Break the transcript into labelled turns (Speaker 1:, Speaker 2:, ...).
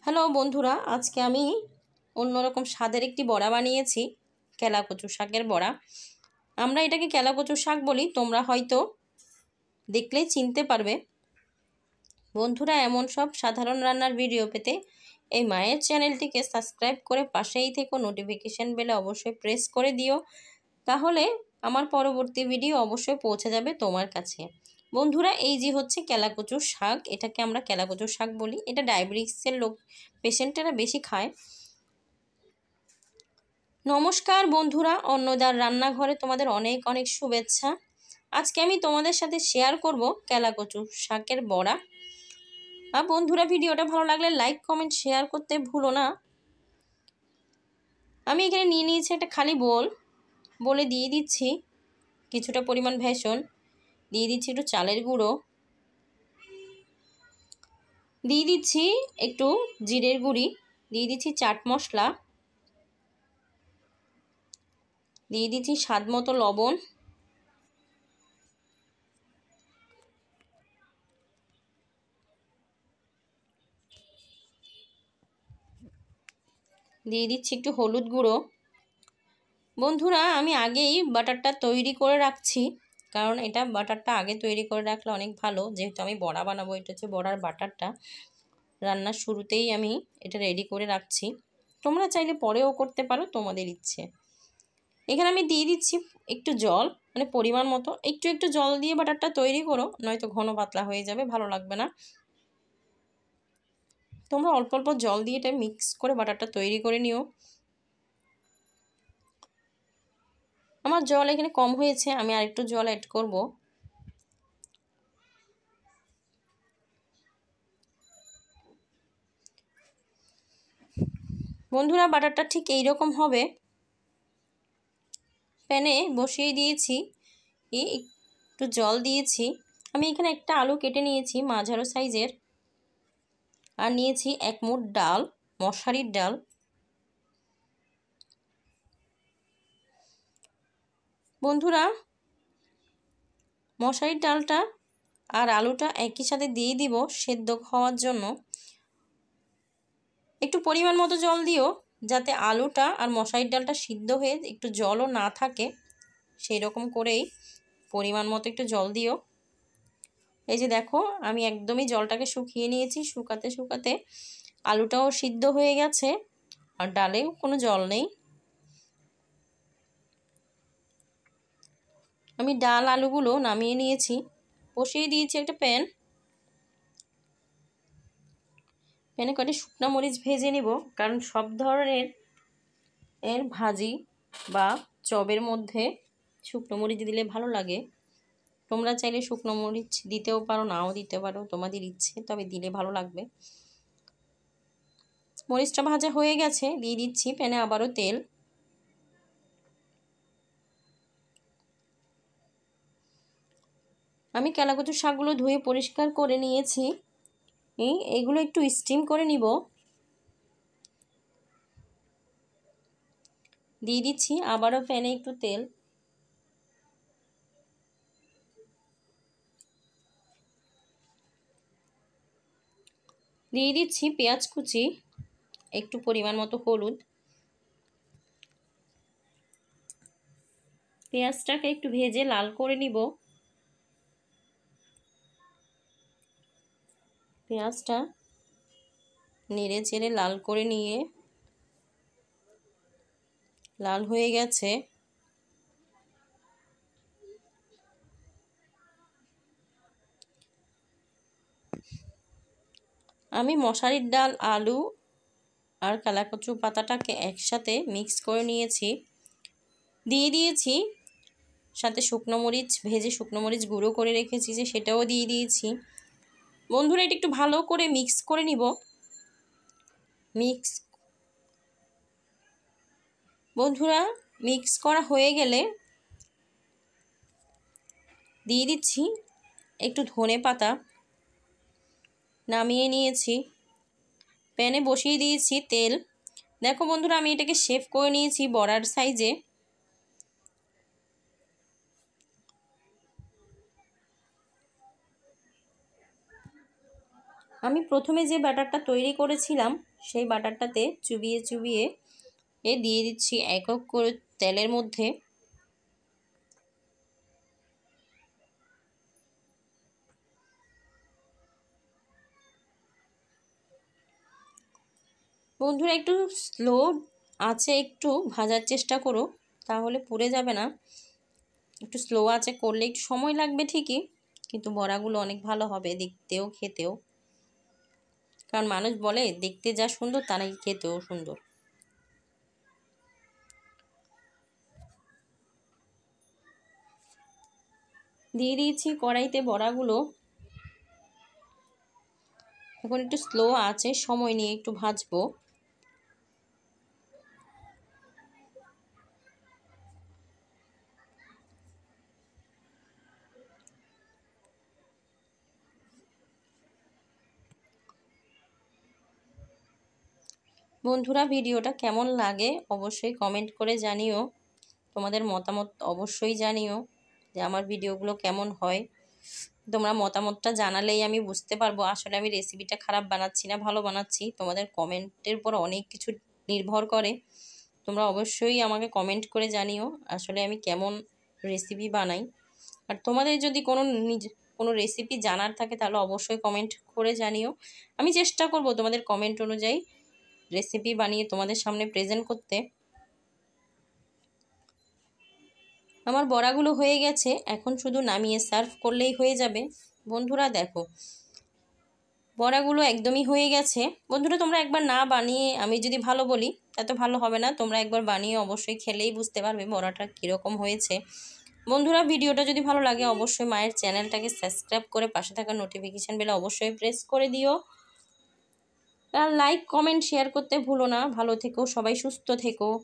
Speaker 1: Hello বন্ধুরা, আজকে আমি অন্যরকম স্বাদের একটি বড়া বানিয়েছি, কেলা কচু শাকের বড়া। আমরা এটাকে কেলা কচু শাক বলি, তোমরা হয়তো দেখলেই চিনতে পারবে। বন্ধুরা, এমন সব সাধারণ রান্নার ভিডিও পেতে এই মায়ের চ্যানেলটিকে সাবস্ক্রাইব করে পাশেই থেকো, নোটিফিকেশান বেলে অবশ্যই প্রেস করে দিও, তাহলে আমার পরবর্তী ভিডিও অবশ্যই পৌঁছে যাবে তোমার কাছে। বন্ধুরা, এই যে হচ্ছে কেলা কচুর শাক, এটাকে আমরা কেলা কচুর শাক বলি। এটা ডায়াবেটিসের পেশেন্টেরা বেশি খায়। নমস্কার বন্ধুরা, অন্নদার রান্নাঘরে তোমাদের অনেক অনেক শুভেচ্ছা। আজকে আমি তোমাদের সাথে শেয়ার করব কেলা কচু শাকের বড়া। আর বন্ধুরা, ভিডিওটা ভালো লাগলে লাইক কমেন্ট শেয়ার করতে ভুলো না। আমি এখানে নিয়ে নিয়েছি একটা খালি বলে দিয়ে দিচ্ছি কিছুটা পরিমাণ বেসন, দিয়ে দিচ্ছি একটু চালের গুঁড়ো, দিয়ে দিচ্ছি একটু জিরের গুঁড়ি, দিয়ে দিচ্ছি চাট মশলা, দিয়ে দিচ্ছি স্বাদ মতো লবণ, দিয়ে দিচ্ছি একটু হলুদ গুঁড়ো। বন্ধুরা, আমি আগেই বাটারটা তৈরি করে রাখছি, কারণ এটা বাটারটা আগে তৈরি করে রাখলে অনেক ভালো। যেহেতু আমি বড়া বানাবো, এটা হচ্ছে বড়ার বাটারটা রান্নার শুরুতেই আমি এটা রেডি করে রাখছি। তোমরা চাইলে পরেও করতে পারো, তোমাদের ইচ্ছে। এখানে আমি দিয়ে দিচ্ছি একটু জল, মানে পরিমাণ মতো। একটু একটু জল দিয়ে বাটারটা তৈরি করো, নয়তো ঘন পাতলা হয়ে যাবে, ভালো লাগবে না। তোমরা অল্প অল্প জল দিয়ে এটা মিক্স করে বাটারটা তৈরি করে নিও। আমার জল এখানে কম হয়েছে, আমি আরেকটু জল অ্যাড করব। বন্ধুরা, বাটারটা ঠিক এইরকম হবে। প্যানে বসিয়ে দিয়েছি, একটু জল দিয়েছি। আমি এখানে একটা আলু কেটে নিয়েছি মাঝারো সাইজের, আর নিয়েছি 1 মুঠ ডাল, মশারির ডাল। বন্ধুরা, মশারির ডালটা আর আলুটা একই সাথে দিয়ে দিব সেদ্ধ হওয়ার জন্য। একটু পরিমাণ মতো জল দিও, যাতে আলুটা আর মশারির ডালটা সিদ্ধ হয়ে একটু জলও না থাকে, সেই রকম করেই পরিমাণ মতো একটু জল দিও। এই যে দেখো, আমি একদমই জলটাকে শুকিয়ে নিয়েছি। শুকাতে শুকাতে আলুটাও সিদ্ধ হয়ে গেছে, আর ডালেও কোনো জল নেই। আমি ডাল আলুগুলো নামিয়ে নিয়েছি, বসিয়ে দিয়েছি একটা প্যানে কটি শুকনো মরিচ ভেজে নিব, কারণ সব ধরনের ভাজি বা চপের মধ্যে শুকনো মরিচ দিলে ভালো লাগে। তোমরা চাইলে শুকনো মরিচ দিতেও পারো, নাও দিতে পারো, তোমাদের ইচ্ছে, তবে দিলে ভালো লাগবে। মরিচটা ভাজা হয়ে গেছে, দিয়ে দিচ্ছি প্যানে আবারও তেল। আমি কেলা কচুর শাকগুলো ধুয়ে পরিষ্কার করে নিয়েছি, এগুলো একটু স্টিম করে নিব। দিয়ে দিচ্ছি আবারও প্যানে একটু তেল, দিয়ে দিচ্ছি পেঁয়াজ কুচি, একটু পরিমাণ মতো হলুদ। পেঁয়াজটাকে একটু ভেজে লাল করে নিব। পেঁয়াজটা নেড়ে চেড়ে লাল করে নিয়ে, লাল হয়ে গেছে। আমি মশারির ডাল, আলু আর কালাকচু পাতাটাকে একসাথে মিক্স করে নিয়েছি, দিয়ে দিয়েছি সাথে শুকনো মরিচ, ভেজে শুকনো মরিচ গুঁড়ো করে রেখেছি যে, সেটাও দিয়ে দিয়েছি। বন্ধুরা, এটা একটু ভালো করে মিক্স করে নিব। বন্ধুরা, মিক্স করা হয়ে গেলে দিয়ে দিচ্ছি একটু ধনে পাতা, নামিয়ে নিয়েছি। প্যানে বসিয়ে দিয়েছি তেল। দেখো বন্ধুরা, আমি এটাকে শেপ করে নিয়েছি বড়ার সাইজে। আমি প্রথমে যে ব্যাটারটা তৈরি করেছিলাম সেই ব্যাটারটাতে চুবিয়ে চুবিয়ে দিয়ে দিচ্ছি এক এক করে তেলের মধ্যে। বন্ধুরা একটু স্লো আঁচে একটু ভাজার চেষ্টা করো, তাহলে পুড়ে যাবে না। একটু স্লো আঁচে করলে একটু সময় লাগবে ঠিকই, কিন্তু বড়াগুলো অনেক ভালো হবে দেখতেও খেতেও। কারণ মানুষ বলে দেখতে যা সুন্দর তা নাকি খেতেও সুন্দর। দিয়ে দিয়েছি কড়াইতে বড়াগুলো। এখন একটু স্লো আঁচে সময় নিয়ে একটু ভাজবো। বন্ধুরা ভিডিওটা কেমন লাগে অবশ্যই কমেন্ট করে জানিও। তোমাদের মতামত অবশ্যই জানিও যে আমার ভিডিওগুলো কেমন হয়। তোমরা মতামতটা জানালেই আমি বুঝতে পারবো আসলে আমি রেসিপিটা খারাপ বানাচ্ছি না ভালো বানাচ্ছি। তোমাদের কমেন্টের উপর অনেক কিছু নির্ভর করে। তোমরা অবশ্যই আমাকে কমেন্ট করে জানিও আসলে আমি কেমন রেসিপি বানাই। আর তোমাদের যদি কোনো রেসিপি জানার থাকে তাহলে অবশ্যই কমেন্ট করে জানিও। আমি চেষ্টা করব তোমাদের কমেন্ট অনুযায়ী রেসিপি বানিয়ে তোমাদের সামনে প্রেজেন্ট করতে। আমার বড়াগুলো হয়ে গেছে, এখন শুধু নামিয়ে সার্ভ করলেই হয়ে যাবে। বন্ধুরা দেখো বড়াগুলো একদমই হয়ে গেছে। বন্ধুরা তোমরা একবার না বানিয়ে আমি যদি ভালো বলি তা তো ভালো হবে না, তোমরা একবার বানিয়ে অবশ্যই খেলেই বুঝতে পারবে বড়াটা কীরকম হয়েছে। বন্ধুরা ভিডিওটা যদি ভালো লাগে অবশ্যই মায়ের চ্যানেলটাকে সাবস্ক্রাইব করে পাশে থাকা নোটিফিকেশান বেল অবশ্যই প্রেস করে দিও। আর লাইক কমেন্ট শেয়ার করতে ভুলো না। ভালো থেকো, সবাই সুস্থ থেকো।